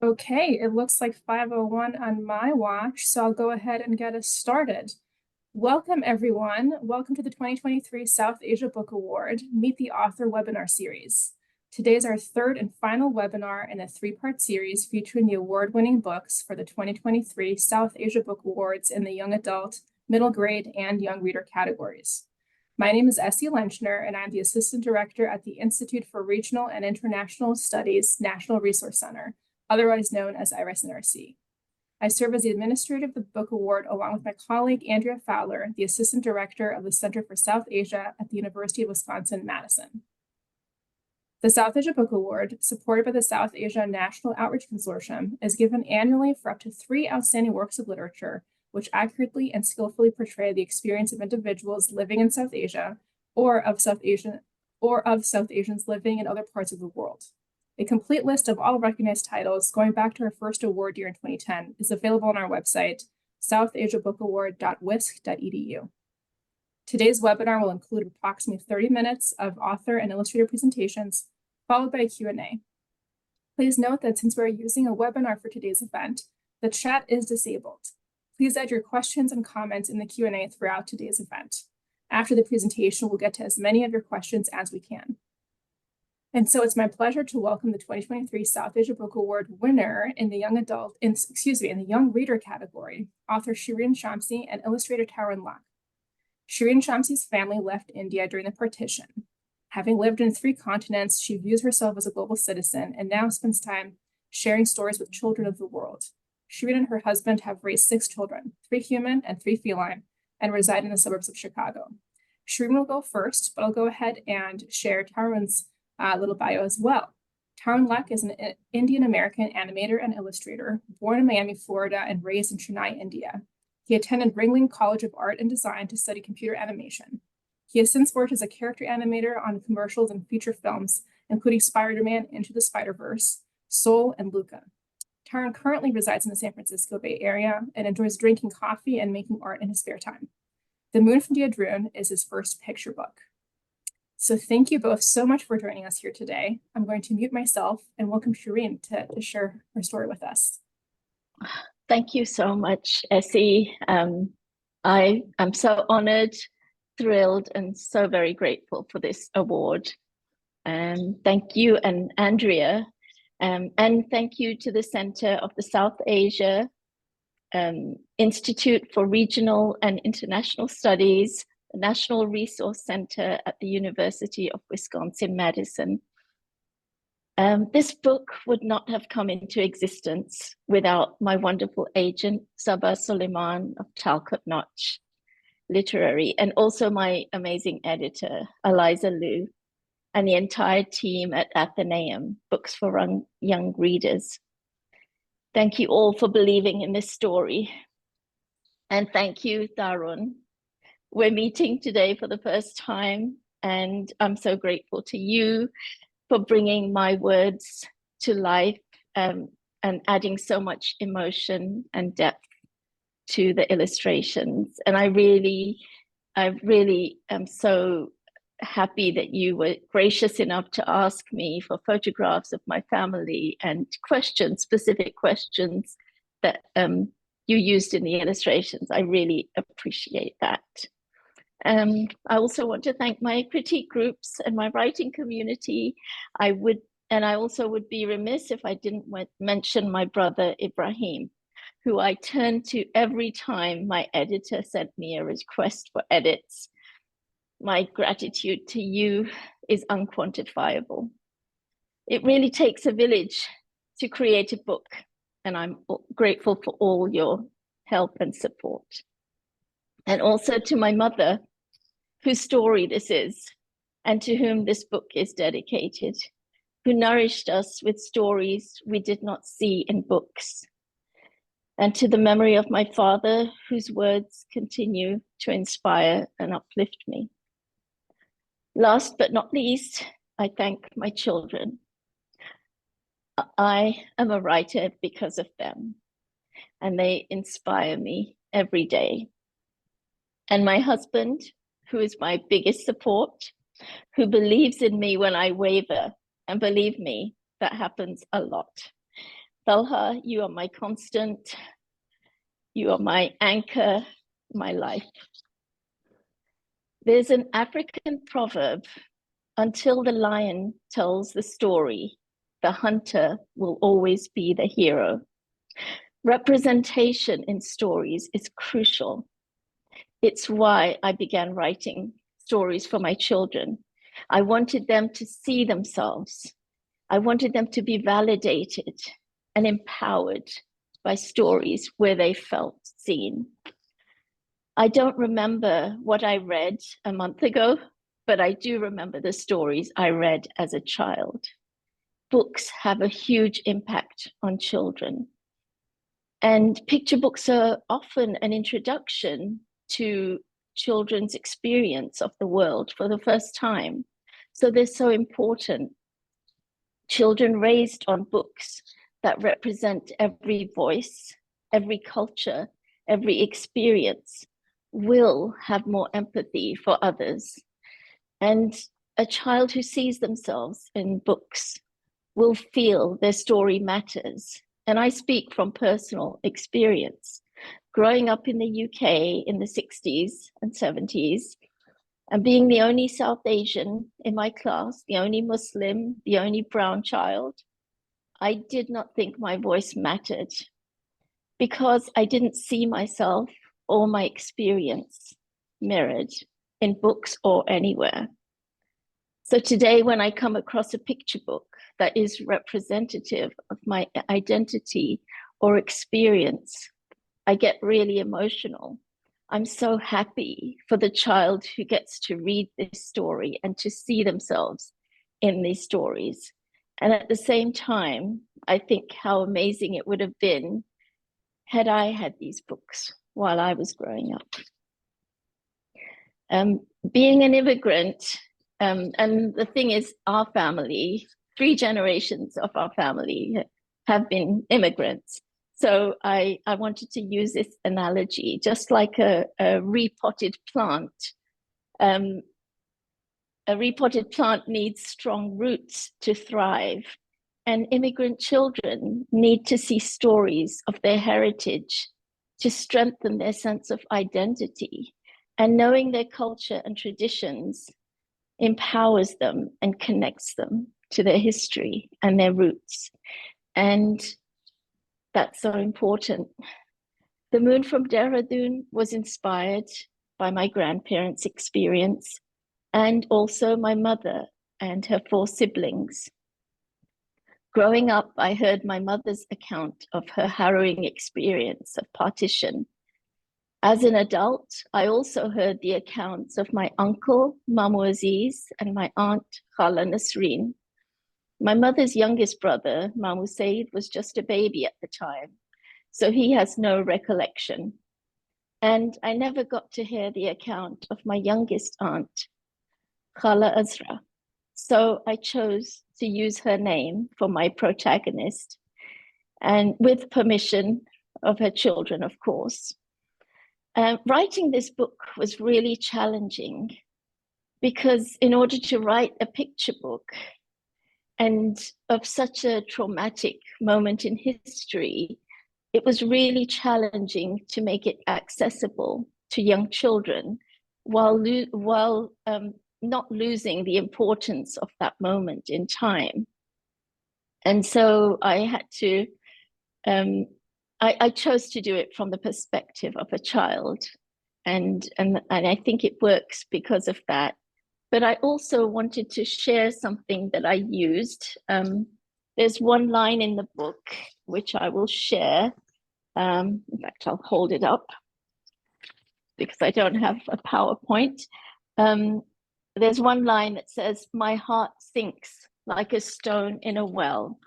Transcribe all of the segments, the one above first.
Okay, it looks like 5:01 on my watch, so I'll go ahead and get us started. Welcome, everyone. Welcome to the 2023 South Asia Book Award Meet the Author webinar series. Today is our third and final webinar in a three-part series featuring the award-winning books for the 2023 South Asia Book Awards in the young adult, middle grade, and young reader categories. My name is Essie Lenchner, and I'm the Assistant Director at the Institute for Regional and International Studies National Resource Center, otherwise known as IRIS-NRC. I serve as the administrator of the book award along with my colleague, Andrea Fowler, the assistant director of the Center for South Asia at the University of Wisconsin-Madison. The South Asia Book Award, supported by the South Asia National Outreach Consortium, is given annually for up to 3 outstanding works of literature which accurately and skillfully portray the experience of individuals living in South Asia or of South Asians living in other parts of the world. A complete list of all recognized titles going back to our first award year in 2010 is available on our website, southasiabookaward.wisc.edu. Today's webinar will include approximately 30 minutes of author and illustrator presentations, followed by a Q&A. Please note that since we're using a webinar for today's event, the chat is disabled. Please add your questions and comments in the Q&A throughout today's event. After the presentation, we'll get to as many of your questions as we can. And so it's my pleasure to welcome the 2023 South Asia Book Award winner in the young reader category, author Shireen Shamsi and illustrator Tarun Lak. Shireen Shamsi's family left India during the partition. Having lived in 3 continents, she views herself as a global citizen and now spends time sharing stories with children of the world. Shireen and her husband have raised 6 children, 3 human and 3 feline, and reside in the suburbs of Chicago. Shireen will go first, but I'll go ahead and share Tarun's little bio as well. Tarun Lak is an Indian-American animator and illustrator, born in Miami, Florida, and raised in Chennai, India. He attended Ringling College of Art and Design to study computer animation. He has since worked as a character animator on commercials and feature films, including Spider-Man, Into the Spider-Verse, Soul, and Luca. Tarun currently resides in the San Francisco Bay Area and enjoys drinking coffee and making art in his spare time. The Moon from Dehradun is his first picture book. So thank you both so much for joining us here today. I'm going to mute myself and welcome Shireen to share her story with us. Thank you so much, Essie. I am so honored, thrilled, and so very grateful for this award. Thank you and Andrea, and thank you to the Center of the South Asia Institute for Regional and International Studies, the National Resource Center at the University of Wisconsin-Madison. This book would not have come into existence without my wonderful agent, Abba of Talcott Notch Literary, and also my amazing editor, Eliza Liu, and the entire team at Athenaeum, Books for Young Readers. Thank you all for believing in this story. And thank you, Tarun. We're meeting today for the first time, and I'm so grateful to you for bringing my words to life and adding so much emotion and depth to the illustrations. And I really am so happy that you were gracious enough to ask me for photographs of my family and specific questions that you used in the illustrations. I really appreciate that. I also want to thank my critique groups and my writing community. I also would be remiss if I didn't mention my brother Ibrahim, who I turn to every time my editor sent me a request for edits. My gratitude to you is unquantifiable. It really takes a village to create a book, and I'm grateful for all your help and support. And also to my mother, whose story this is, and to whom this book is dedicated, who nourished us with stories we did not see in books. And to the memory of my father, whose words continue to inspire and uplift me. Last but not least, I thank my children. I am a writer because of them, and they inspire me every day. And my husband, who is my biggest support, who believes in me when I waver, and believe me, that happens a lot. Talha, you are my constant. You are my anchor, my life. There's an African proverb, until the lion tells the story, the hunter will always be the hero. Representation in stories is crucial. It's why I began writing stories for my children. I wanted them to see themselves. I wanted them to be validated and empowered by stories where they felt seen. I don't remember what I read a month ago, but I do remember the stories I read as a child. Books have a huge impact on children. And picture books are often an introduction to children's experience of the world for the first time. So they're so important. Children raised on books that represent every voice, every culture, every experience will have more empathy for others. And a child who sees themselves in books will feel their story matters. And I speak from personal experience. Growing up in the UK in the 60s and 70s, and being the only South Asian in my class, the only Muslim, the only brown child, I did not think my voice mattered because I didn't see myself or my experience mirrored in books or anywhere. So today, when I come across a picture book that is representative of my identity or experience, I get really emotional. I'm so happy for the child who gets to read this story and to see themselves in these stories. And at the same time, I think how amazing it would have been had I had these books while I was growing up. Being an immigrant, and the thing is, our family, 3 generations of our family have been immigrants. So I wanted to use this analogy, just like a repotted plant. A repotted plant needs strong roots to thrive. And immigrant children need to see stories of their heritage to strengthen their sense of identity. And knowing their culture and traditions empowers them and connects them to their history and their roots. And that's so important. The Moon from Dehradun was inspired by my grandparents' experience and also my mother and her 4 siblings. Growing up, I heard my mother's account of her harrowing experience of partition. As an adult, I also heard the accounts of my uncle, Mamu Aziz, and my aunt, Khala Nasreen. My mother's youngest brother, Mamu Said, was just a baby at the time, so he has no recollection. And I never got to hear the account of my youngest aunt, Khala Azra. So I chose to use her name for my protagonist, and with permission of her children, of course. Writing this book was really challenging because in order to write a picture book and of such a traumatic moment in history, it was really challenging to make it accessible to young children while not losing the importance of that moment in time. And so I had to, I chose to do it from the perspective of a child. And I think it works because of that. But I also wanted to share something that I used. There's one line in the book, which I will share. In fact, I'll hold it up because I don't have a PowerPoint. There's one line that says, "My heart sinks like a stone in a well."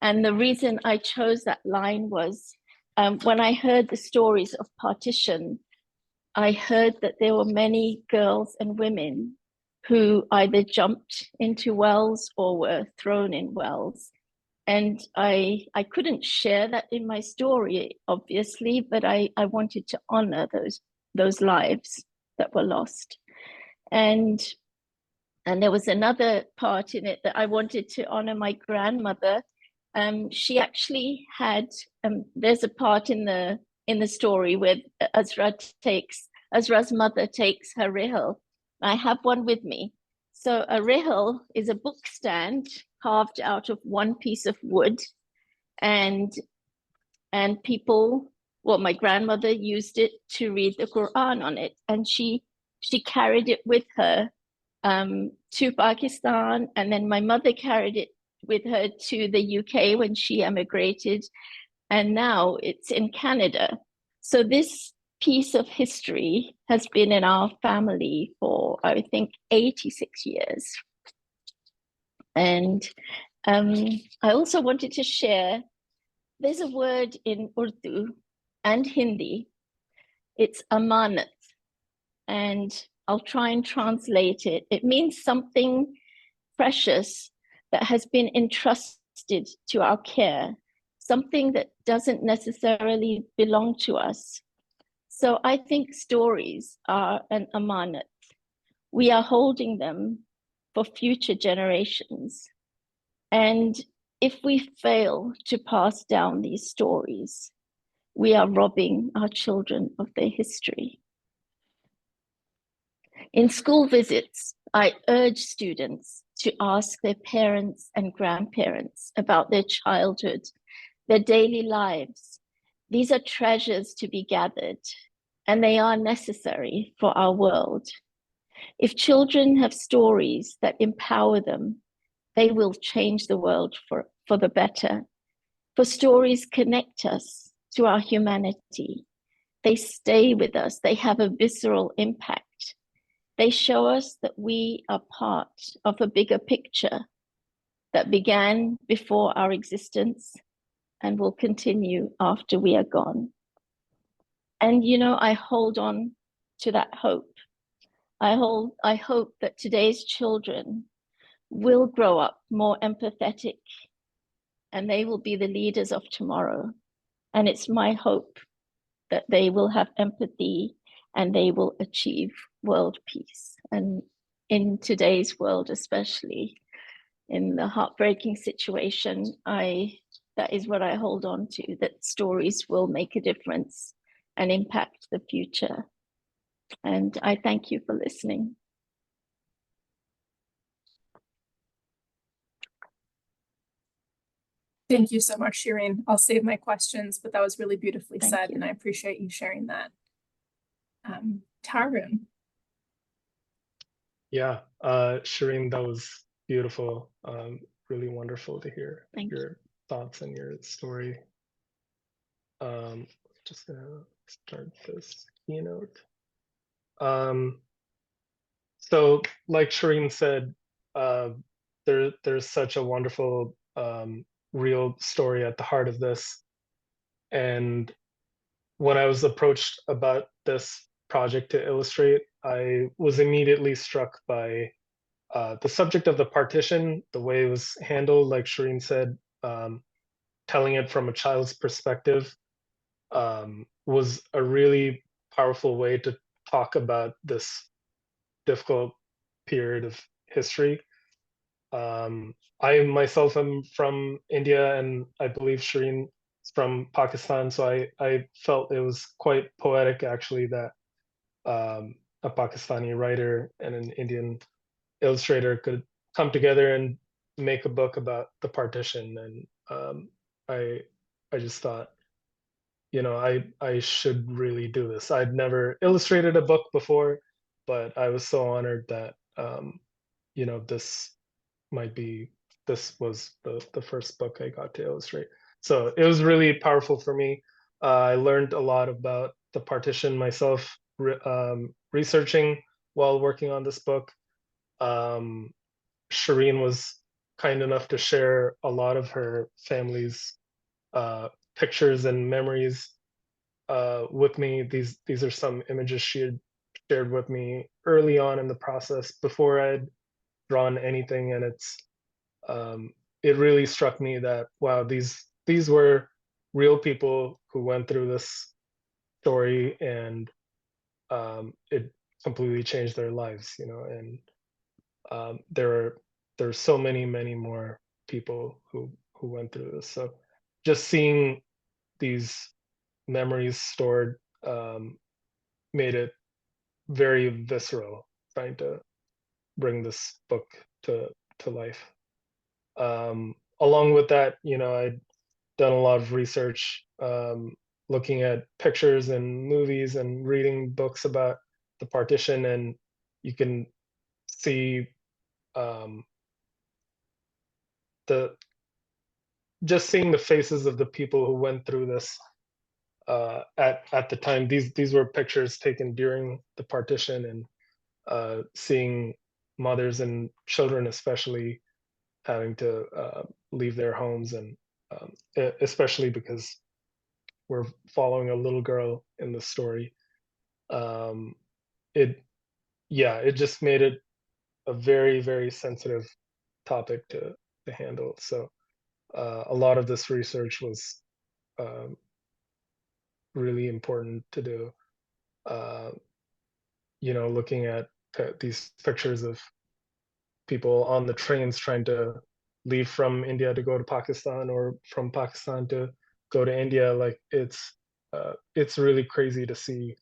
And the reason I chose that line was when I heard the stories of partition, I heard that there were many girls and women who either jumped into wells or were thrown in wells. And I couldn't share that in my story, obviously, but I wanted to honor those lives that were lost. And there was another part in it that I wanted to honor my grandmother She actually had, there's a part in the story where Azra's mother takes her rihel. I have one with me. So a rihel is a book stand carved out of one piece of wood, and people, well, my grandmother used it to read the Quran on it, and she carried it with her to Pakistan, and then my mother carried it with her to the UK when she emigrated, and now it's in Canada. So this piece of history has been in our family for, I think, 86 years. And I also wanted to share, there's a word in Urdu and Hindi, it's amanat, and I'll try and translate it. It means something precious that has been entrusted to our care, something that doesn't necessarily belong to us. So I think stories are an amanat. We are holding them for future generations. And if we fail to pass down these stories, we are robbing our children of their history. In school visits, I urge students to ask their parents and grandparents about their childhood, their daily lives. These are treasures to be gathered, and they are necessary for our world. If children have stories that empower them, they will change the world for the better. For stories connect us to our humanity. They stay with us. They have a visceral impact. They show us that we are part of a bigger picture that began before our existence and will continue after we are gone. And, you know, I hold on to that hope. I hope that today's children will grow up more empathetic, and they will be the leaders of tomorrow. And it's my hope that they will have empathy and they will achieve world peace. And in today's world, especially in the heartbreaking situation, that is what I hold on to, that stories will make a difference and impact the future. And I thank you for listening. Thank you so much, Shireen. I'll save my questions, but that was really beautifully said, you. and I appreciate you sharing that. Tarun. Yeah, Shireen, that was beautiful. Really wonderful to hear your thoughts and your story. Just gonna start this keynote. So like Shireen said, there's such a wonderful real story at the heart of this. And when I was approached about this project to illustrate, I was immediately struck by the subject of the partition, the way it was handled, like Shireen said, telling it from a child's perspective was a really powerful way to talk about this difficult period of history. I myself am from India, and I believe Shireen is from Pakistan, so I felt it was quite poetic, actually, that a Pakistani writer and an Indian illustrator could come together and make a book about the partition. And I just thought, you know, I should really do this. I'd never illustrated a book before, but I was so honored that you know, this was the first book I got to illustrate. So it was really powerful for me. I learned a lot about the partition myself, researching while working on this book. Shireen was kind enough to share a lot of her family's pictures and memories with me. These are some images she had shared with me early on in the process before I'd drawn anything, and it really struck me that, wow, these were real people who went through this story, and it completely changed their lives, you know. And there's so many more people who who went through this. So just seeing these memories stored made it very visceral, trying to bring this book to life. Along with that, I'd done a lot of research, looking at pictures and movies and reading books about the partition, and you can see the just seeing the faces of the people who went through this at the time. These were pictures taken during the partition, and seeing mothers and children especially having to leave their homes, and especially because we're following a little girl in the story. It it just made it a very, very sensitive topic to handle. So a lot of this research was um, really important to do. Uh, looking at these pictures of people on the trains trying to leave from India to go to Pakistan, or from Pakistan to go to India. Like it's really crazy to see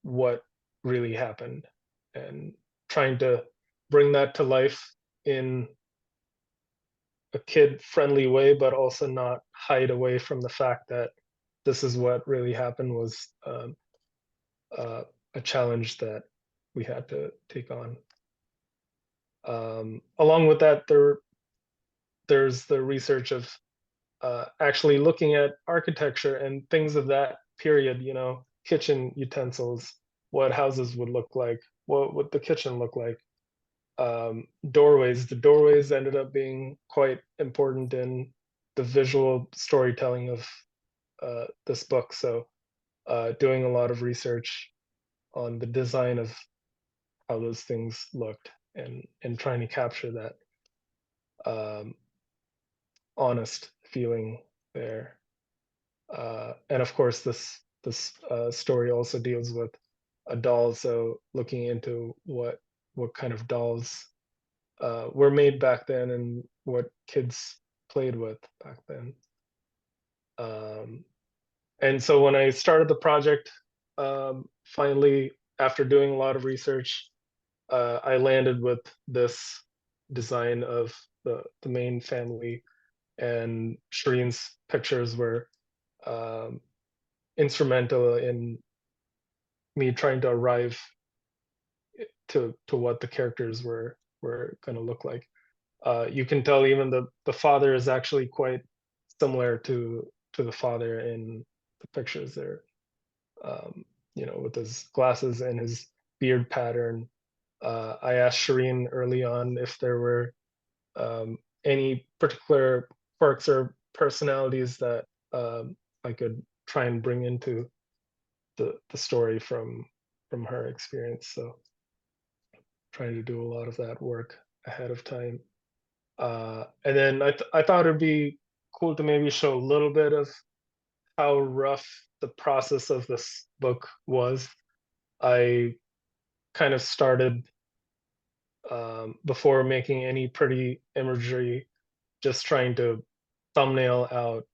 what really happened, and trying to bring that to life in a kid-friendly way, but also not hide away from the fact that this is what really happened, was a challenge that we had to take on. Along with that, there's the research of actually looking at architecture and things of that period, kitchen utensils, what houses would look like, what would the kitchen look like. Doorways. The doorways ended up being quite important in the visual storytelling of this book. So doing a lot of research on the design of how those things looked, and trying to capture that honest feeling there. And of course, this story also deals with a doll, so looking into what kind of dolls were made back then, and what kids played with back then. And so when I started the project, finally, after doing a lot of research, I landed with this design of the main family, and Shireen's pictures were instrumental in me trying to arrive to what the characters were going to look like. You can tell even the father is actually quite similar to the father in the pictures there. With his glasses and his beard pattern. I asked Shireen early on if there were any particular quirks or personalities that I could try and bring into the story from her experience. So trying to do a lot of that work ahead of time. And then I thought it'd be cool to maybe show a little bit of how rough the process of this book was. I kind of started before making any pretty imagery, just trying to thumbnail out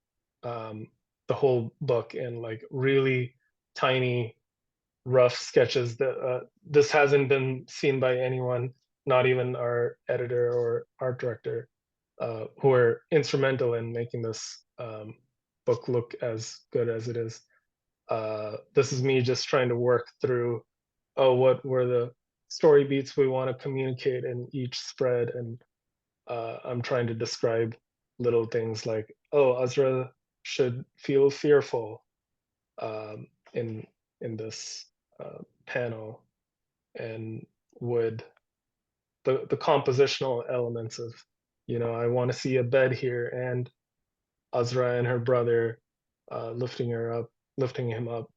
the whole book in like really tiny, rough sketches. That this hasn't been seen by anyone, not even our editor or art director, who are instrumental in making this book look as good as it is. This is me just trying to work through, what were the story beats we want to communicate in each spread, and I'm trying to describe little things like, Azra should feel fearful in this panel, and would the compositional elements of, I want to see a bed here, and Azra and her brother lifting him up,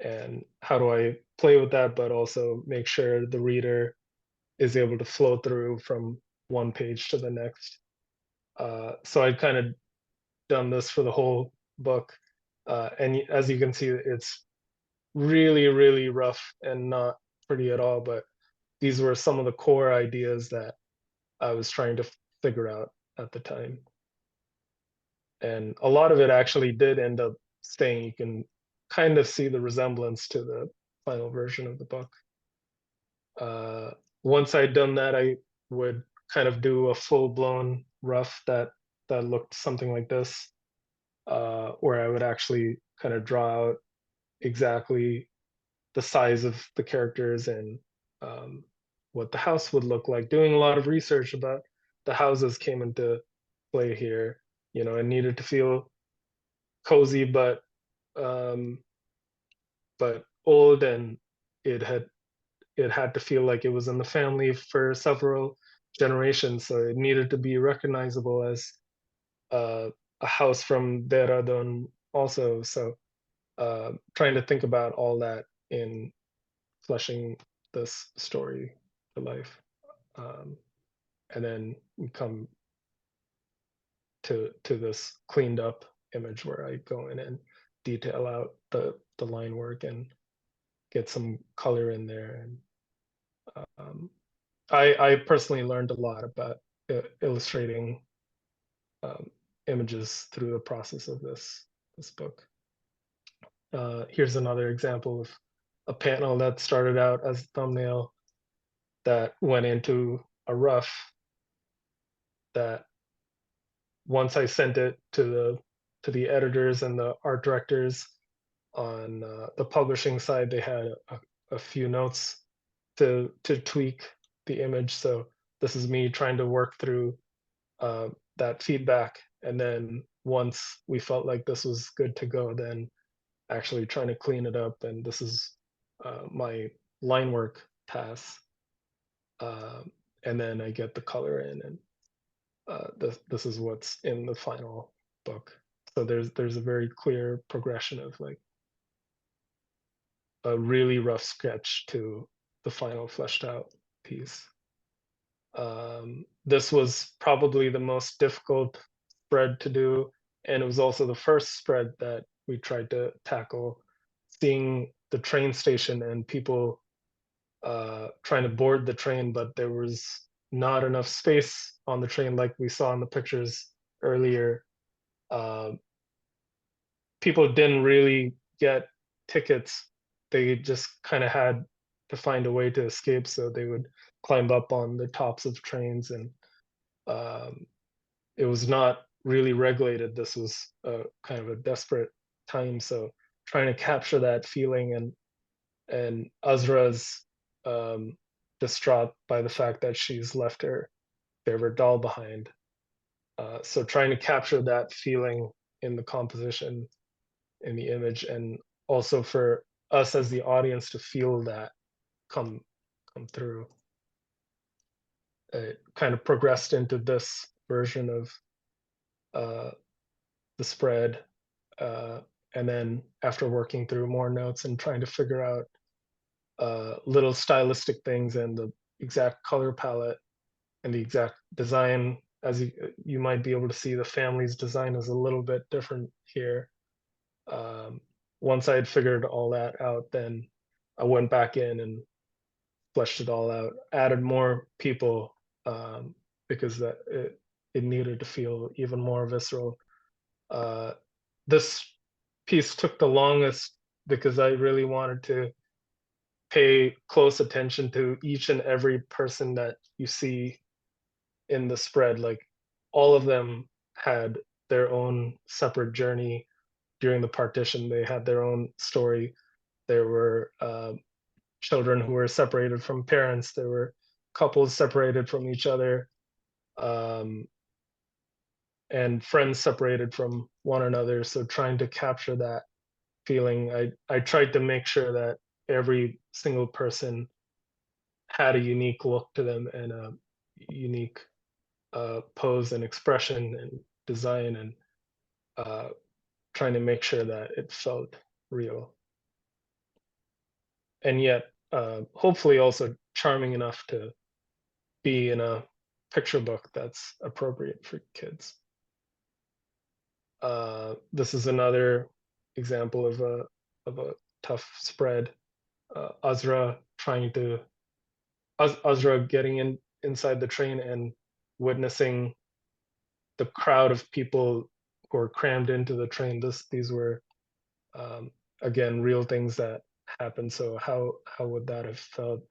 and how do I play with that, but also make sure the reader is able to flow through from one page to the next. So I kind of done this for the whole book, and as you can see, it's really, really rough and not pretty at all. But these were some of the core ideas that I was trying to figure out at the time. And a lot of it actually did end up staying. You can kind of see the resemblance to the final version of the book. Once I'd done that, I would kind of do a full-blown rough that looked something like this, where I would actually kind of draw out exactly the size of the characters and what the house would look like. Doing a lot of research about the houses came into play here. You know, it needed to feel cozy, but old, and it had to feel like it was in the family for several generations. So it needed to be recognizable as a house from Dehradun also. So trying to think about all that in fleshing this story to life. And then we come to this cleaned up image where I go in and detail out the line work and get some color in there. And I personally learned a lot about illustrating images through the process of this book. Here's another example of a panel that started out as a thumbnail that went into a rough that once I sent it to the editors and the art directors on the publishing side, they had a few notes to tweak the image. So this is me trying to work through that feedback, and then once we felt like this was good to go, then actually trying to clean it up. And this is my line work pass, and then I get the color in, and this is what's in the final book. So there's a very clear progression of like a really rough sketch to the final fleshed out piece. This was probably the most difficult spread to do, and it was also the first spread that we tried to tackle, seeing the train station and people trying to board the train, but there was not enough space on the train like we saw in the pictures earlier. People didn't really get tickets. They just kind of had to find a way to escape, so they would climb up on the tops of trains, and it was not really regulated. This was kind of a desperate time, so trying to capture that feeling, and Azra's distraught by the fact that she's left her favorite doll behind. So trying to capture that feeling in the composition, in the image, and also for us as the audience to feel that come through. It kind of progressed into this version of the spread, and then after working through more notes and trying to figure out little stylistic things and the exact color palette and the exact design, as you might be able to see, the family's design is a little bit different here. Once I had figured all that out, then I went back in and fleshed it all out, added more people, because it needed to feel even more visceral. This piece took the longest because I really wanted to pay close attention to each and every person that you see in the spread. Like, all of them had their own separate journey during the partition. They had their own story. There were children who were separated from parents. There were couples separated from each other, and friends separated from one another. So trying to capture that feeling, I tried to make sure that every single person had a unique look to them and a unique pose and expression and design, and trying to make sure that it felt real. And yet, hopefully also charming enough to be in a picture book that's appropriate for kids. This is another example of a tough spread. Azra getting inside the train and witnessing the crowd of people who were crammed into the train. These were again real things that happened. So how would that have felt?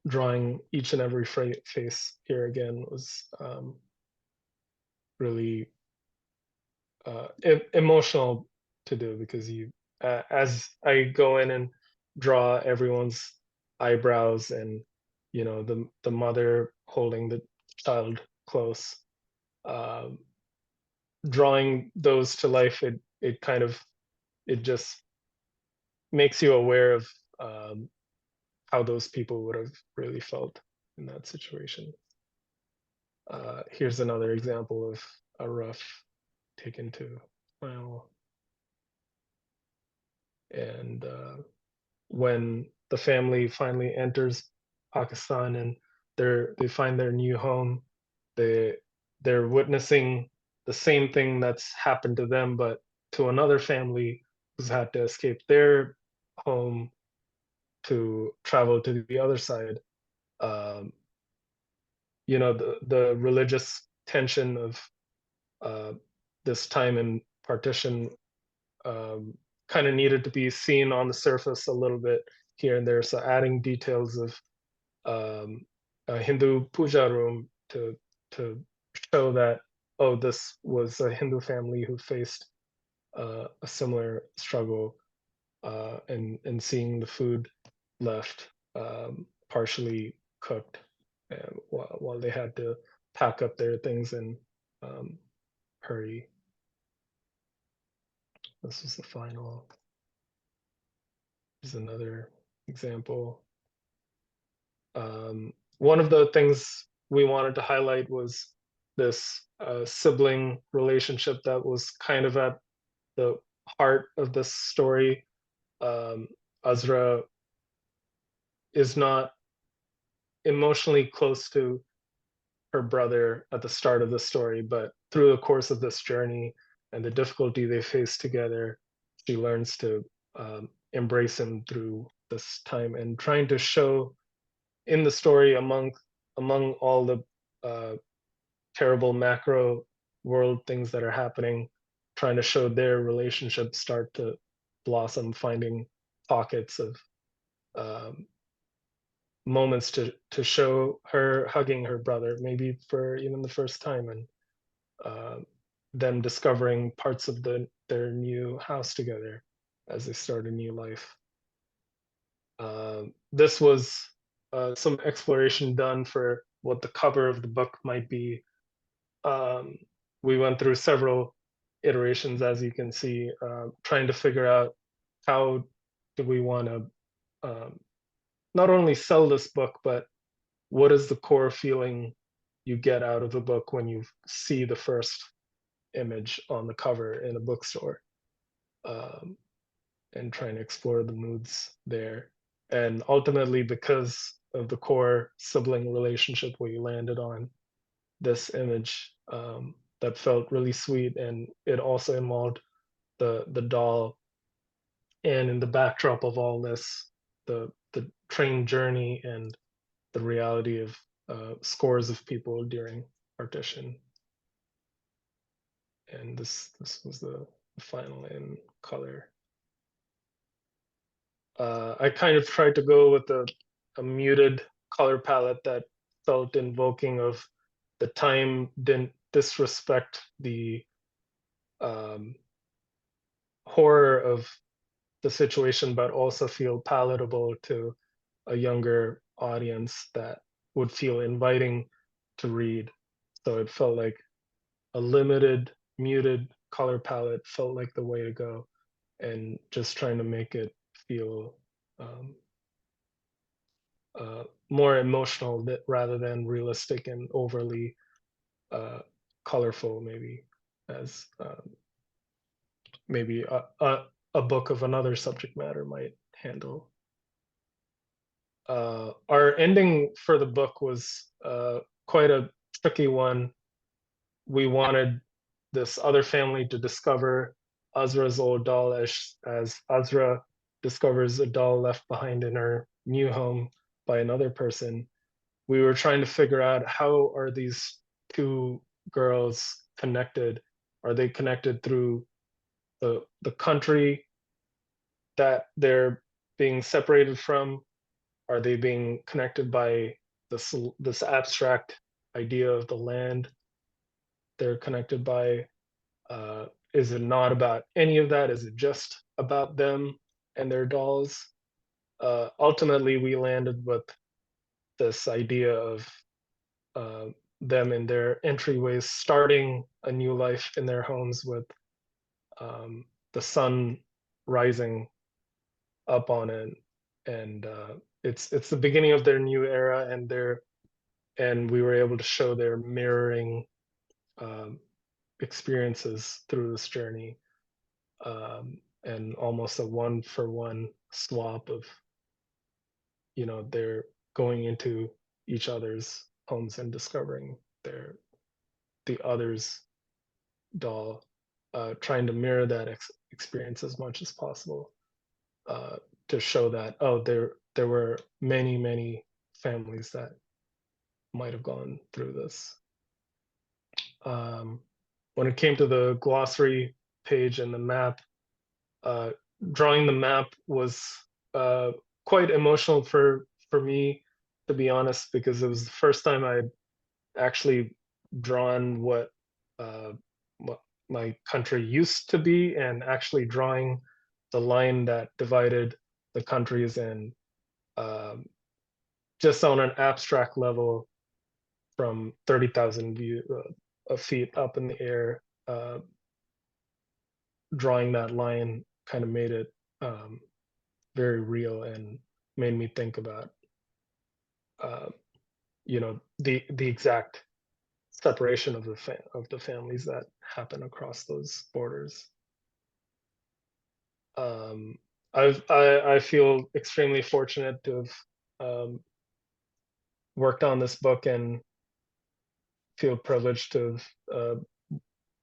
Drawing each and every face here again was really emotional to do, because you as I go in and draw everyone's eyebrows, and the mother holding the child close, um, drawing those to life, it kind of, it just makes you aware of how those people would have really felt in that situation. Here's another example of a rough taken to final. And when the family finally enters Pakistan and they find their new home, they're witnessing the same thing that's happened to them, but to another family who's had to escape their home to travel to the other side. Um, the religious tension of this time in partition kind of needed to be seen on the surface a little bit here and there. So adding details of a Hindu puja room to show that, oh, this was a Hindu family who faced a similar struggle, and seeing the food left partially cooked, while they had to pack up their things and hurry. This is the final. Here's another example. One of the things we wanted to highlight was this sibling relationship that was kind of at the heart of this story. Azra is not emotionally close to her brother at the start of the story, but through the course of this journey and the difficulty they face together, she learns to embrace him through this time, and trying to show in the story, among all the terrible macro world things that are happening, trying to show their relationship start to blossom, finding pockets of moments to show her hugging her brother, maybe for even the first time, and them discovering parts of their new house together as they start a new life. This was some exploration done for what the cover of the book might be. We went through several iterations, as you can see, trying to figure out how do we want to not only sell this book, but what is the core feeling you get out of the book when you see the first image on the cover in a bookstore, and trying to explore the moods there. And ultimately, because of the core sibling relationship, we landed on this image that felt really sweet, and it also involved the doll. And in the backdrop of all this, the train journey and the reality of scores of people during partition. And this was the final in color. I kind of tried to go with a muted color palette that felt invoking of the time, didn't disrespect the horror of the situation, but also feel palatable to a younger audience that would feel inviting to read. So it felt like a limited, muted color palette felt like the way to go, and just trying to make it feel more emotional rather than realistic and overly colorful, maybe, as maybe a book of another subject matter might handle. Our ending for the book was quite a tricky one. We wanted this other family to discover Azra's old doll as Azra discovers a doll left behind in her new home by another person. We were trying to figure out how are these two girls connected? Are they connected through the country that they're being separated from? Are they being connected by this abstract idea of the land they're connected by? Is it not about any of that? Is it just about them and their dolls? Ultimately, we landed with this idea of uh, them in their entryways, starting a new life in their homes with the sun rising up on it, and it's the beginning of their new era, and we were able to show their mirroring um, experiences through this journey, and almost a one-for-one swap of, they're going into each other's homes and discovering the other's doll, trying to mirror that experience as much as possible, to show that, oh, there were many families that might have gone through this. When it came to the glossary page and the map, drawing the map was quite emotional for me, to be honest, because it was the first time I'd actually drawn what my country used to be, and actually drawing the line that divided the countries, and um, just on an abstract level from 30,000 feet up in the air, drawing that line kind of made it very real, and made me think about uh, the exact separation of the families that happen across those borders. I feel extremely fortunate to have worked on this book, and feel privileged to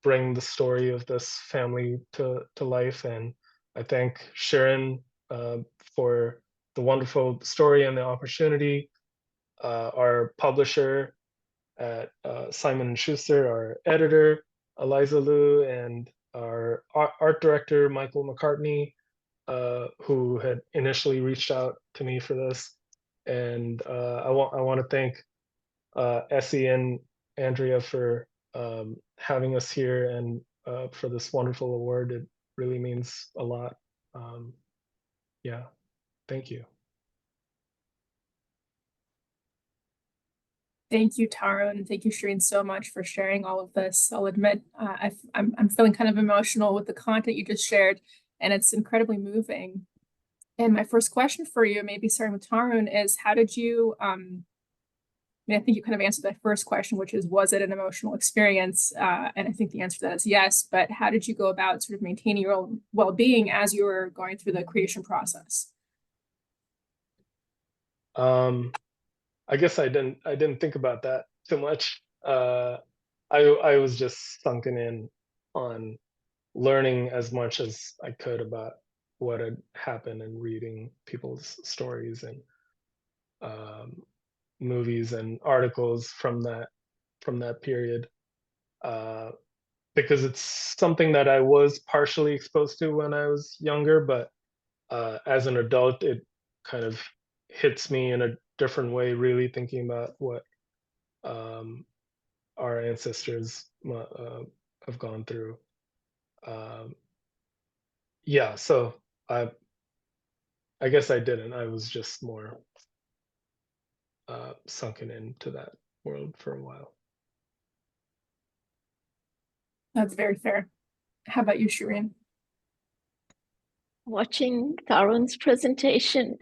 bring the story of this family to life. And I thank Sharon for the wonderful story and the opportunity. Our publisher at Simon & Schuster, our editor, Eliza Liu, and our art director, Michael McCartney, who had initially reached out to me for this. And I want to thank Essie and Andrea for having us here, and for this wonderful award. It really means a lot. Yeah, thank you. Thank you, Taro, and thank you, Shireen, so much for sharing all of this. I'll admit, I'm feeling kind of emotional with the content you just shared, and it's incredibly moving. And my first question for you, maybe starting with Tarun, is how did you, I think you kind of answered that first question, which is, was it an emotional experience? And I think the answer to that is yes, but how did you go about sort of maintaining your own well-being as you were going through the creation process? I guess I didn't think about that too much. I was just sunken in on learning as much as I could about what had happened, and reading people's stories, and movies and articles from that period, because it's something that I was partially exposed to when I was younger, but as an adult, it kind of hits me in a different way, really thinking about what our ancestors have gone through. Yeah, so I guess I didn't. I was just more sunken into that world for a while. That's very fair. How about you, Shireen? Watching Tarun's presentation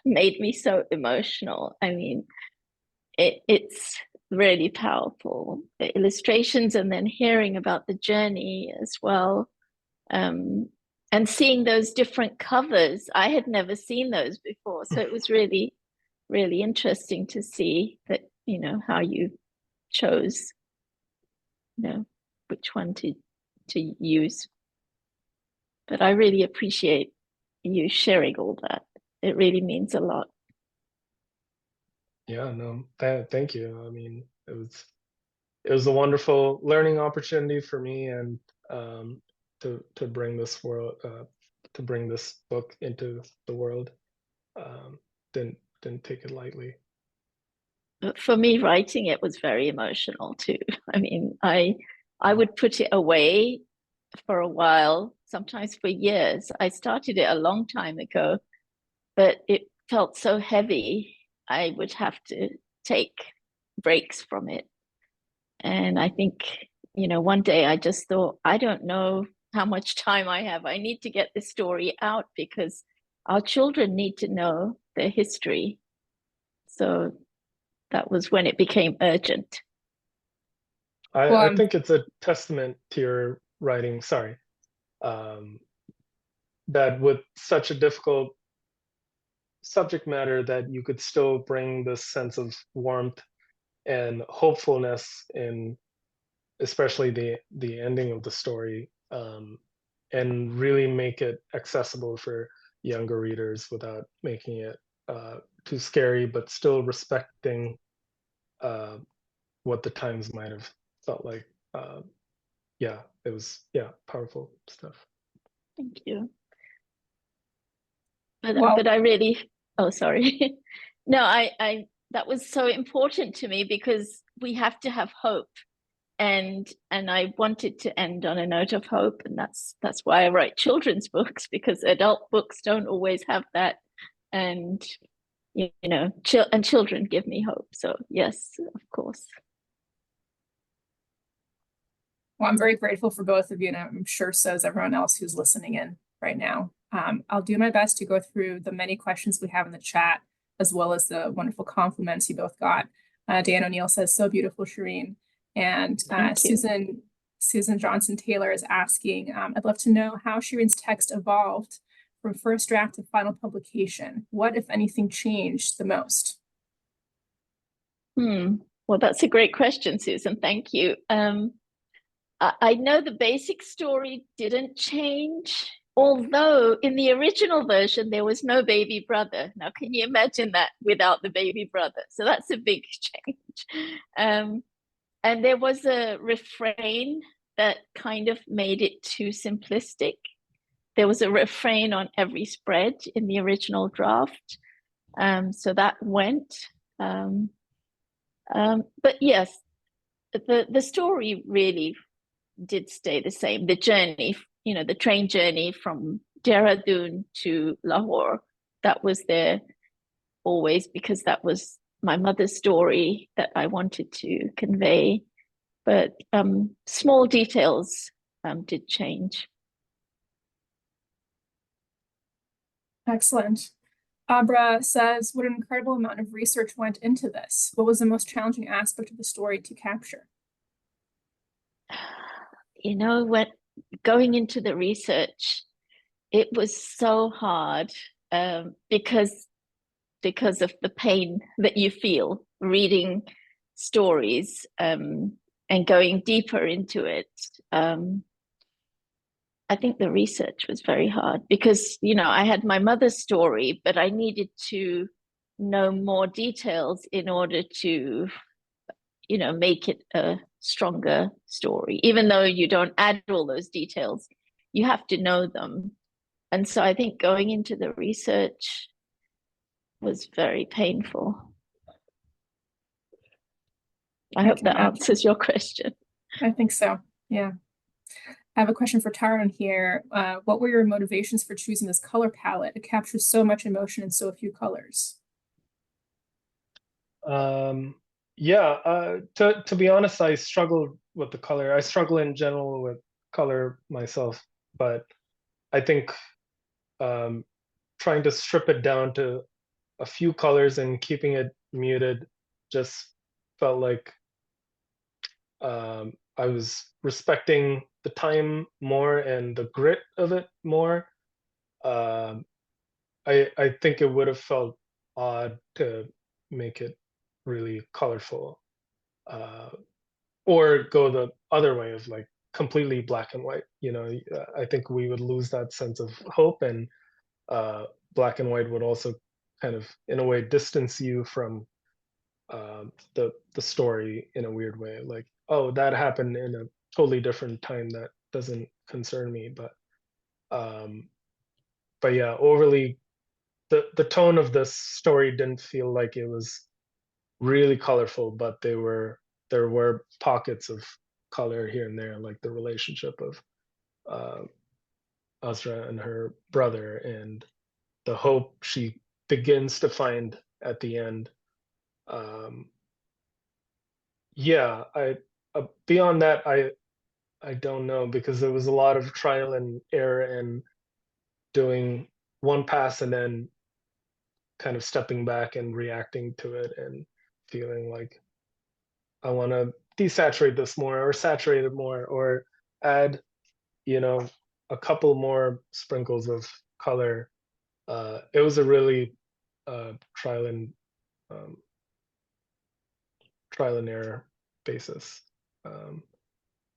made me so emotional. I mean, it's really powerful. The illustrations, and then hearing about the journey as well. And seeing those different covers. I had never seen those before. So it was really, really interesting to see that, how you chose, which one to use. But I really appreciate you sharing all that. It really means a lot. Yeah, no, thank you. I mean, it was it was a wonderful learning opportunity for me, and to bring this world to bring this book into the world. Didn't take it lightly. For me, writing it was very emotional too. I mean, I would put it away for a while, sometimes for years. I started it a long time ago, but it felt so heavy. I would have to take breaks from it. And I think, one day I just thought, I don't know how much time I have. I need to get this story out because our children need to know their history. So that was when it became urgent. I think it's a testament to your writing, sorry, that with such a difficult subject matter that you could still bring this sense of warmth and hopefulness in, especially the ending of the story, and really make it accessible for younger readers without making it too scary, but still respecting what the times might have felt like. Yeah, it was powerful stuff. Thank you. But I really, oh, sorry. No, I that was so important to me because we have to have hope. And I wanted to end on a note of hope, and that's why I write children's books, because adult books don't always have that. And and children give me hope. So yes, of course. Well, I'm very grateful for both of you, and I'm sure so is everyone else who's listening in right now. I'll do my best to go through the many questions we have in the chat, as well as the wonderful compliments you both got. Dan O'Neill says, "So beautiful, Shireen." And Susan Johnson Taylor is asking, "I'd love to know how Shireen's text evolved from first draft to final publication. What, if anything, changed the most?" Well, that's a great question, Susan. Thank you. I know the basic story didn't change, although in the original version, there was no baby brother. Now, can you imagine that without the baby brother? So that's a big change. And there was a refrain that kind of made it too simplistic. There was a refrain on every spread in the original draft. So that went. But yes, the story really did stay the same. The journey, the train journey from Dehradun to Lahore, that was there always because that was my mother's story that I wanted to convey. But small details did change. Excellent. Abra says, "What an incredible amount of research went into this. What was the most challenging aspect of the story to capture?" When going into the research, it was so hard because of the pain that you feel reading stories and going deeper into it. I think the research was very hard because, I had my mother's story, but I needed to know more details in order to, make it a stronger story. Even though you don't add all those details, you have to know them. And so I think going into the research was very painful. I hope that answers your question. I think so. Yeah. I have a question for Taran here. What were your motivations for choosing this color palette? It captures so much emotion in so few colors. To be honest, I struggled with the color. I struggle in general with color myself, but I think trying to strip it down to a few colors and keeping it muted just felt like I was respecting the time more and the grit of it more. I think it would have felt odd to make it really colorful, or go the other way of like completely black and white. I think we would lose that sense of hope, and black and white would also kind of, in a way, distance you from the story in a weird way. Like oh, that happened in a totally different time that doesn't concern me. Um, but yeah, overly the tone of this story didn't feel like it was really colorful, but there were pockets of color here and there, like the relationship of uh, Azra and her brother, and the hope she begins to find at the end. Um, yeah, I beyond that, I don't know, because there was a lot of trial and error and doing one pass and then kind of stepping back and reacting to it and feeling like I want to desaturate this more or saturate it more or add, you know, a couple more sprinkles of color. It was a really trial and um, trial and error basis.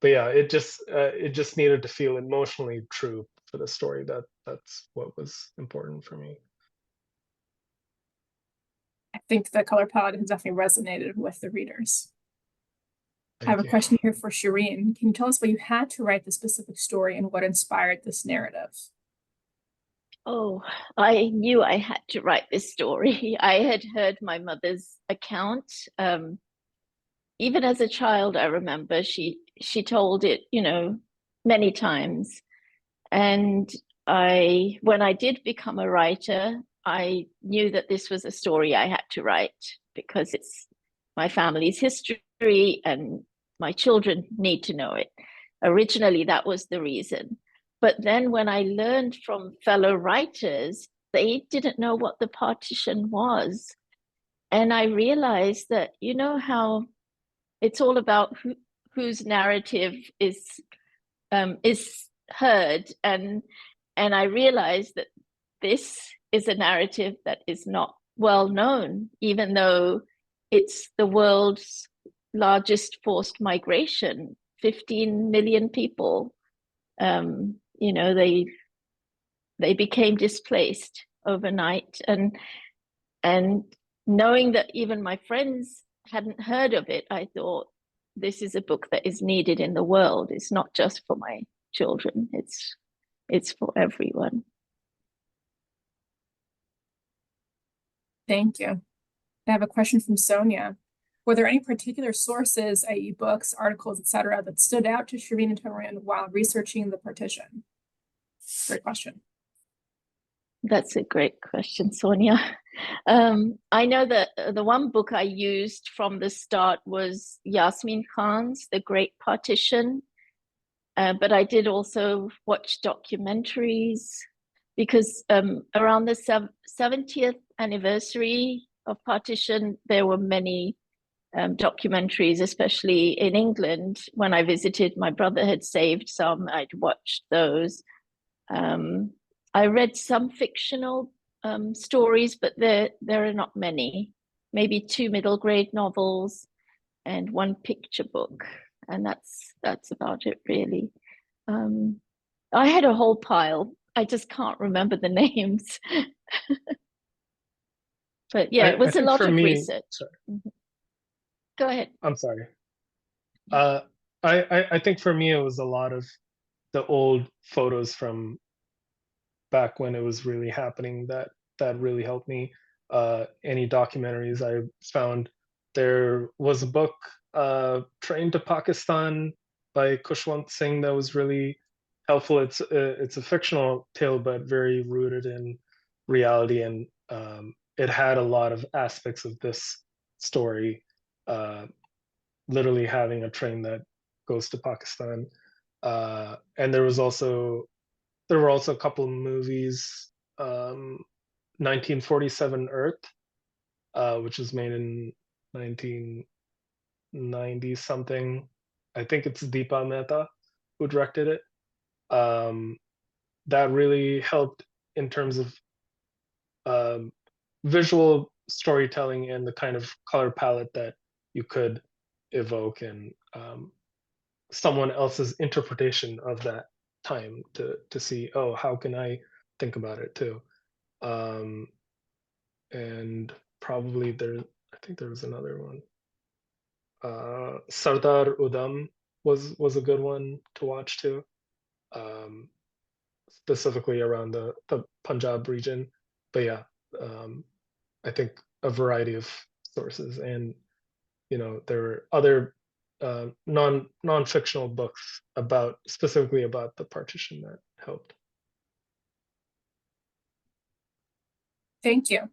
But yeah, it just needed to feel emotionally true for the story. That's what was important for me. I think the color palette has definitely resonated with the readers. I have Thank a you. question here for Shireen. Can you tell us why you had to write the specific story and what inspired this narrative? Oh, I knew I had to write this story. I had heard my mother's account. Even as a child, I remember she told it, many times. And when I did become a writer, I knew that this was a story I had to write because it's my family's history and my children need to know it. Originally, that was the reason. But then when I learned from fellow writers, they didn't know what the partition was. And I realized that, how it's all about whose narrative is heard, and I realized that this is a narrative that is not well known, even though it's the world's largest forced migration. 15 million people, they became displaced overnight, and knowing that even my friends hadn't heard of it, I thought this is a book that is needed in the world. It's not just for my children, it's for everyone. Thank you. I have a question from Sonia. Were there any particular sources, i.e. books, articles, etc., that stood out to Shireen and Tarun while researching the partition? Great question. That's a great question, Sonia. I know that the one book I used from the start was Yasmin Khan's The Great Partition, but I did also watch documentaries because around the 70th anniversary of partition, there were many documentaries, especially in England. When I visited, my brother had saved some. I'd watched those. I read some fictional stories, but there are not many. Maybe 2 middle grade novels and 1 picture book, and that's about it, really. I had a whole pile. I just can't remember the names. But yeah, it was a lot of research. Mm-hmm. Go ahead. I'm sorry. I think for me it was a lot of the old photos from back when it was really happening that really helped me. Any documentaries I found. There was a book, Train to Pakistan by Kushwant Singh, that was really helpful. It's a fictional tale, but very rooted in reality, and it had a lot of aspects of this story. Literally having a train that goes to Pakistan, and there were also a couple of movies. 1947 Earth, which was made in 1990 something. I think it's Deepa Mehta who directed it. That really helped in terms of um, visual storytelling and the kind of color palette that you could evoke, and someone else's interpretation of that time to see, oh, how can I think about it too. And probably I think there was another one. Sardar Udham was a good one to watch too, um, specifically around the Punjab region. But yeah, I think a variety of sources, and there were other non-fictional books specifically about the partition that helped. Thank you.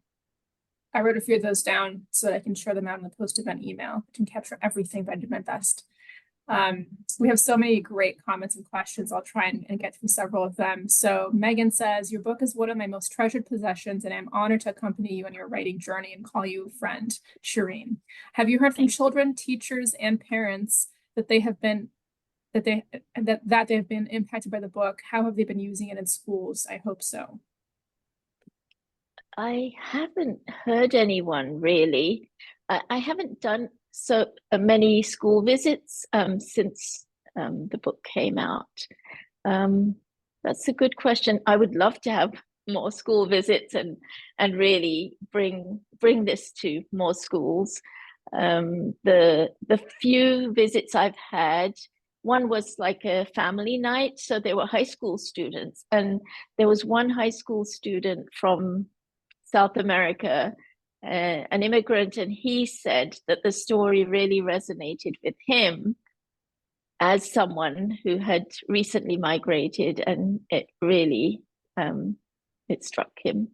I wrote a few of those down so that I can share them out in the post-event email. I can capture everything, but I did my best. We have so many great comments and questions. I'll try and get through several of them. So Megan says, your book is one of my most treasured possessions, and I'm honored to accompany you on your writing journey and call you a friend. Shireen, have you heard from children, teachers, and parents that they have been that they have been impacted by the book? How have they been using it in schools? I hope so. I haven't heard anyone really. I haven't done so many school visits since the book came out. That's a good question. I would love to have more school visits and really bring this to more schools. The few visits I've had, one was like a family night, so there were high school students, and there was one high school student from South America, an immigrant, and he said that the story really resonated with him as someone who had recently migrated, and it really it struck him.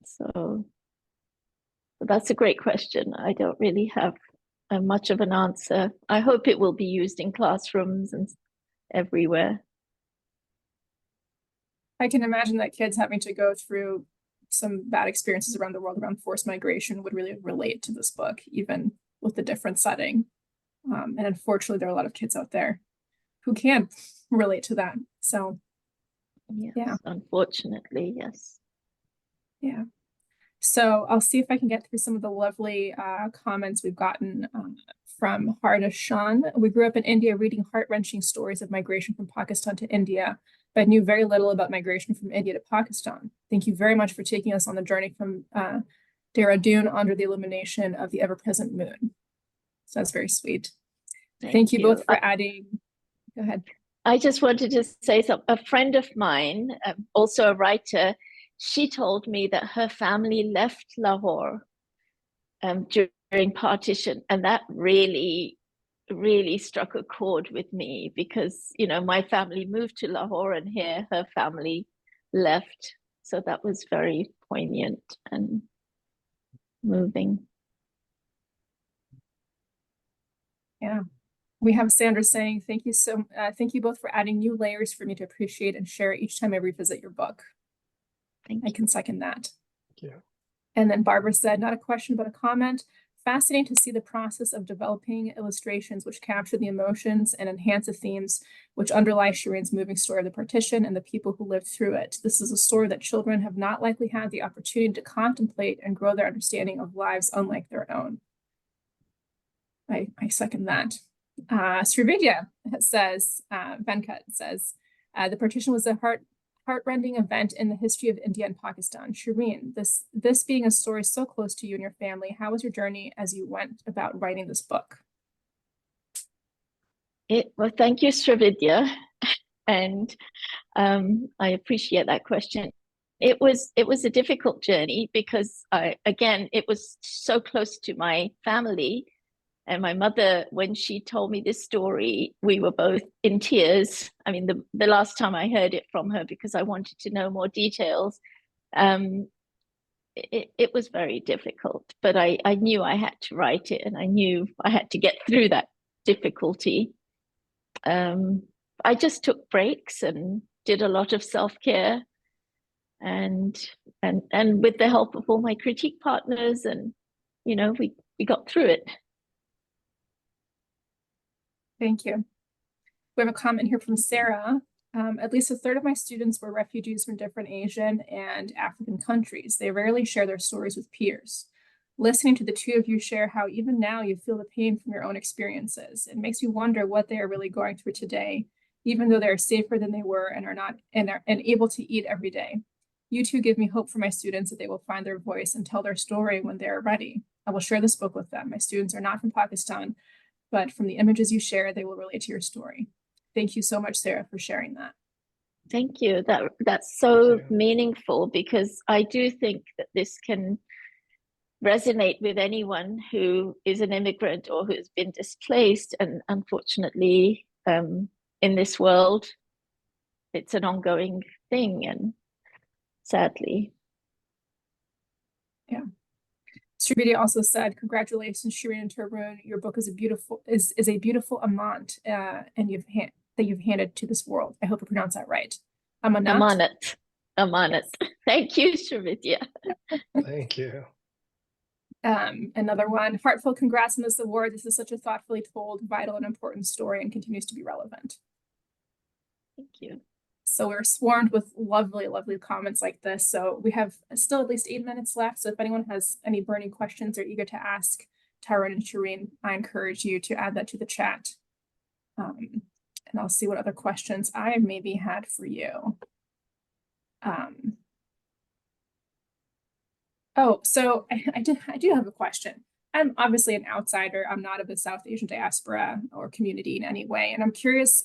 So that's a great question. I don't really have much of an answer. I hope it will be used in classrooms and everywhere. I can imagine that kids having to go through some bad experiences around the world around forced migration would really relate to this book, even with the different setting. And unfortunately, there are a lot of kids out there who can relate to that. So, yes, yeah. Unfortunately, yes. Yeah. So I'll see if I can get through some of the lovely comments we've gotten from Harda Shan. We grew up in India reading heart-wrenching stories of migration from Pakistan to India, but knew very little about migration from India to Pakistan. Thank you very much for taking us on the journey from Dehradun under the illumination of the ever-present moon. So that's very sweet. Thank you both for adding. Go ahead. I just wanted to say something. A friend of mine, also a writer, she told me that her family left Lahore during partition, and that really struck a chord with me, because my family moved to Lahore, and here her family left. So that was very poignant and moving. Yeah. We have Sandra saying, thank you both for adding new layers for me to appreciate and share each time I revisit your book. I can second that. Yeah. And then Barbara said, not a question, but a comment. Fascinating to see the process of developing illustrations which capture the emotions and enhance the themes which underlie Shireen's moving story of the partition and the people who lived through it. This is a story that children have not likely had the opportunity to contemplate and grow their understanding of lives unlike their own. I second that. Srividya says, Venkat says, the partition was a heart-rending event in the history of India and Pakistan. Shireen, this being a story so close to you and your family, how was your journey as you went about writing this book? Well, thank you, Srividya, and I appreciate that question. It was a difficult journey because again, it was so close to my family. And my mother, when she told me this story, we were both in tears. I mean, the last time I heard it from her, because I wanted to know more details, it was very difficult. But I knew I had to write it, and I knew I had to get through that difficulty. I just took breaks and did a lot of self-care, and with the help of all my critique partners, and we got through it. Thank you. We have a comment here from Sarah. At least a third of my students were refugees from different Asian and African countries. They rarely share their stories with peers. Listening to the two of you share how even now you feel the pain from your own experiences, it makes me wonder what they are really going through today, even though they're safer than they were and are able to eat every day. You two give me hope for my students that they will find their voice and tell their story when they are ready. I will share this book with them. My students are not from Pakistan, but from the images you share, they will relate to your story. Thank you so much, Sarah, for sharing that. Thank you. That's so meaningful, because I do think that this can resonate with anyone who is an immigrant or who's been displaced. And unfortunately, in this world, it's an ongoing thing, and sadly. Yeah. Srividi also said, "Congratulations, Shireen and Tarun. Your book is a beautiful amount, and that you've handed to this world. I hope I pronounced that right. Amanat. Thank you, Srividya. Thank you. Another one, heartfelt congrats on this award. This is such a thoughtfully told, vital, and important story, and continues to be relevant." Thank you. So we're swarmed with lovely, lovely comments like this. So we have still at least 8 minutes left. So if anyone has any burning questions or eager to ask Tarun and Shireen, I encourage you to add that to the chat. And I'll see what other questions I maybe had for you. Oh, so I do have a question. I'm obviously an outsider. I'm not of the South Asian diaspora or community in any way. And I'm curious,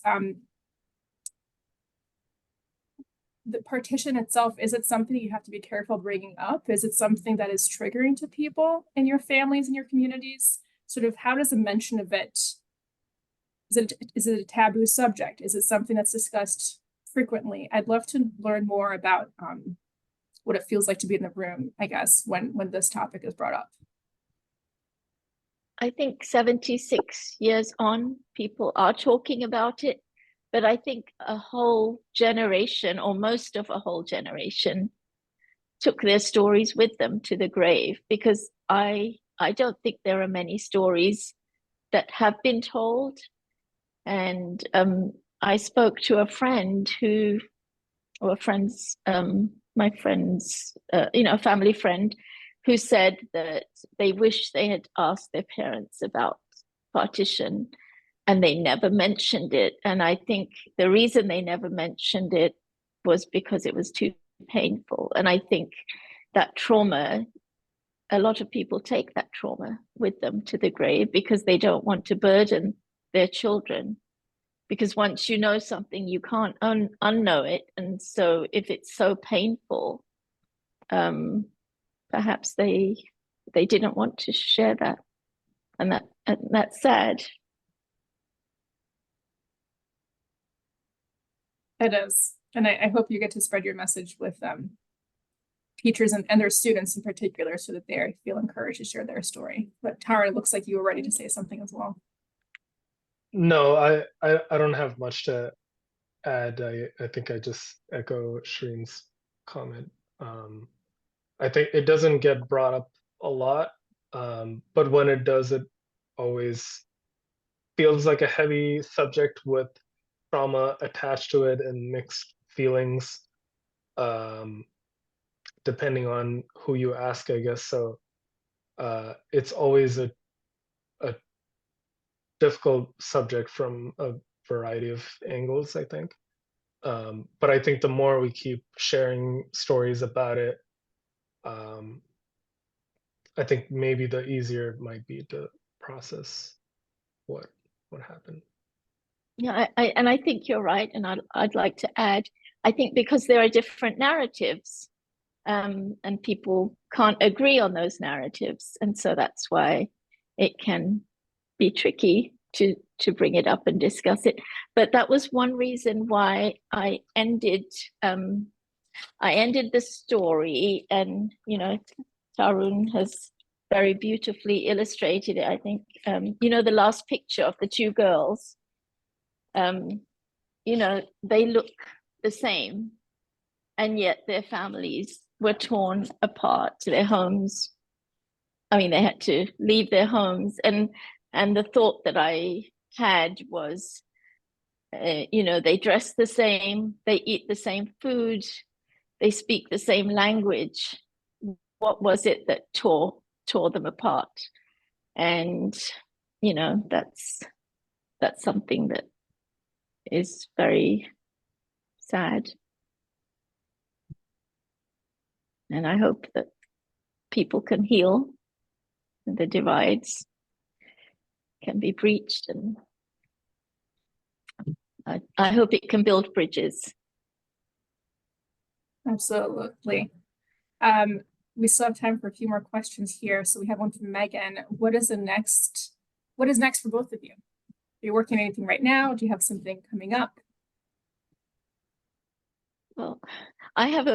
the partition itself, is it something you have to be careful bringing up? Is it something that is triggering to people in your families and your communities? Sort of, how does a mention of it, is it a taboo subject? Is it something that's discussed frequently? I'd love to learn more about what it feels like to be in the room, I guess, when this topic is brought up. I think 76 years on, people are talking about it, but I think a whole generation, or most of a whole generation, took their stories with them to the grave, because I don't think there are many stories that have been told. And I spoke to a friend who, or my friend's, a family friend, who said that they wish they had asked their parents about partition, and they never mentioned it. And I think the reason they never mentioned it was because it was too painful. And I think that trauma, a lot of people take that trauma with them to the grave because they don't want to burden their children. Because once you know something, you can't unknow it. And so if it's so painful, perhaps they didn't want to share that. And that's sad. It is. And I hope you get to spread your message with teachers and their students in particular, so that they feel encouraged to share their story. But Tara, it looks like you were ready to say something as well. No, I don't have much to add. I think I just echo Shireen's comment. I think it doesn't get brought up a lot, but when it does, it always feels like a heavy subject with trauma attached to it and mixed feelings, depending on who you ask, I guess. So it's always a difficult subject from a variety of angles, I think. But I think the more we keep sharing stories about it, I think maybe the easier it might be to process what happened. Yeah, I think you're right. And I'd like to add, I think because there are different narratives, and people can't agree on those narratives. And so that's why it can be tricky to bring it up and discuss it. But that was one reason why I ended the story. And Tarun has very beautifully illustrated it. I think the last picture of the two girls, they look the same, and yet their families were torn apart, their homes, they had to leave their homes. And the thought that I had was, they dress the same, they eat the same food, they speak the same language. What was it that tore them apart? And that's something that is very sad. And I hope that people can heal, and the divides can be breached, and I hope it can build bridges. Absolutely. We still have time for a few more questions here. So we have one from Megan. What is next for both of you? Are you working on anything right now? Do you have something coming up? Well, I have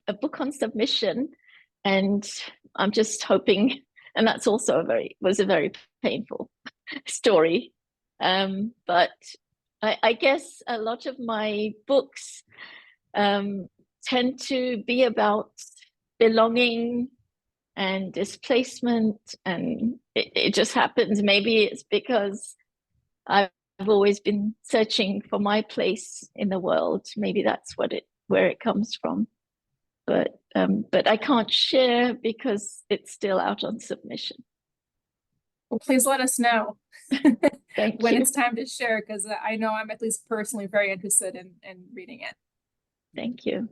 a book on submission, and I'm just hoping, and that's also was a very painful story. But I guess a lot of my books tend to be about belonging and displacement, and it just happens. Maybe it's because I've always been searching for my place in the world. Maybe that's where it comes from. But I can't share because it's still out on submission. Well, please let us know Thank when you. it's time to share, because I know I'm at least personally very interested in reading it. Thank you.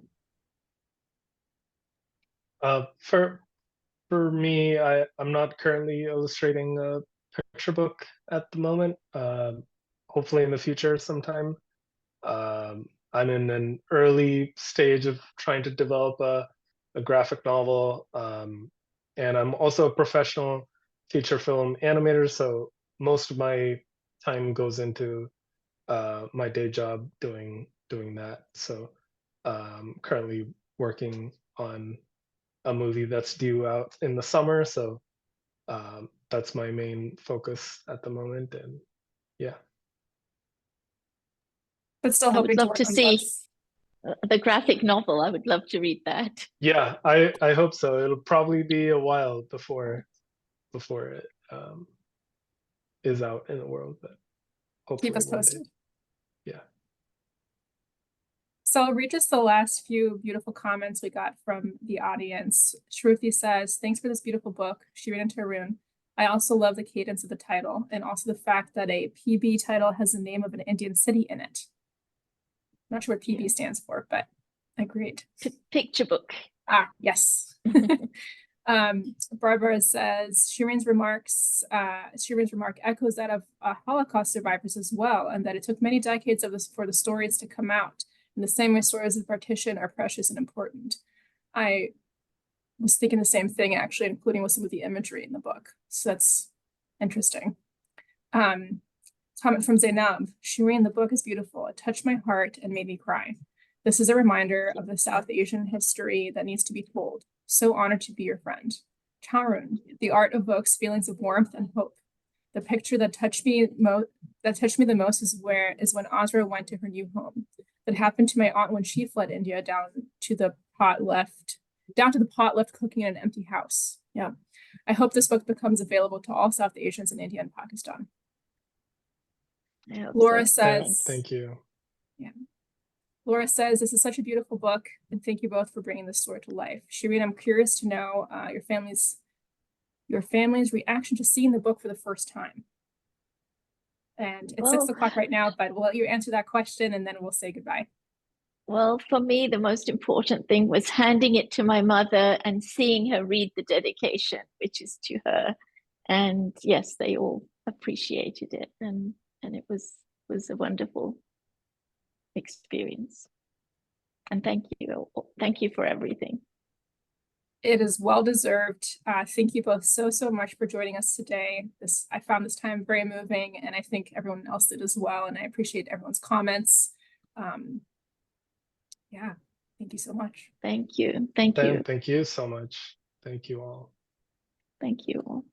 For me, I'm not currently illustrating a picture book at the moment. Hopefully in the future sometime. I'm in an early stage of trying to develop a graphic novel, and I'm also a professional feature film animator. So most of my time goes into my day job doing that. So currently working on a movie that's due out in the summer. So that's my main focus at the moment. And yeah. But still I would hoping love to work on see books. the graphic novel. I would love to read that. Yeah, I hope so. It'll probably be a while before it is out in the world, but hopefully Keep us one day. posted. Yeah. So I'll read just the last few beautiful comments we got from the audience. Shruti says, thanks for this beautiful book, Shirin and Tarun. I also love the cadence of the title, and also the fact that a PB title has the name of an Indian city in it. I'm not sure what PB stands for, but agreed. Picture book. Ah, yes. Barbara says Shirin's remark echoes that of Holocaust survivors as well, and that it took many decades for the stories to come out. In the same way, stories of partition are precious and important. I was thinking the same thing, actually, including with some of the imagery in the book. So that's interesting. Comment from Zainab. Shirin, the book is beautiful. It touched my heart and made me cry. This is a reminder of the South Asian history that needs to be told. So honored to be your friend. Tarun, the art evokes feelings of warmth and hope. The picture that touched me the most is when Azra went to her new home. That happened to my aunt when she fled India down to the pot left cooking in an empty house. Yeah. I hope this book becomes available to all South Asians in India and Pakistan. Laura says, thank you. Yeah. Laura says, this is such a beautiful book, and thank you both for bringing this story to life. Shirin, I'm curious to know your family's reaction to seeing the book for the first time. And it's 6 o'clock right now, but we'll let you answer that question and then we'll say goodbye. Well, for me, the most important thing was handing it to my mother and seeing her read the dedication, which is to her. And yes, they all appreciated it. And it was a wonderful experience. And thank you for everything. It is well-deserved. Thank you both so much for joining us today. I found this time very moving, and I think everyone else did as well. And I appreciate everyone's comments. Yeah, thank you so much. Thank you. Thank you. Thank you so much. Thank you all. Thank you all.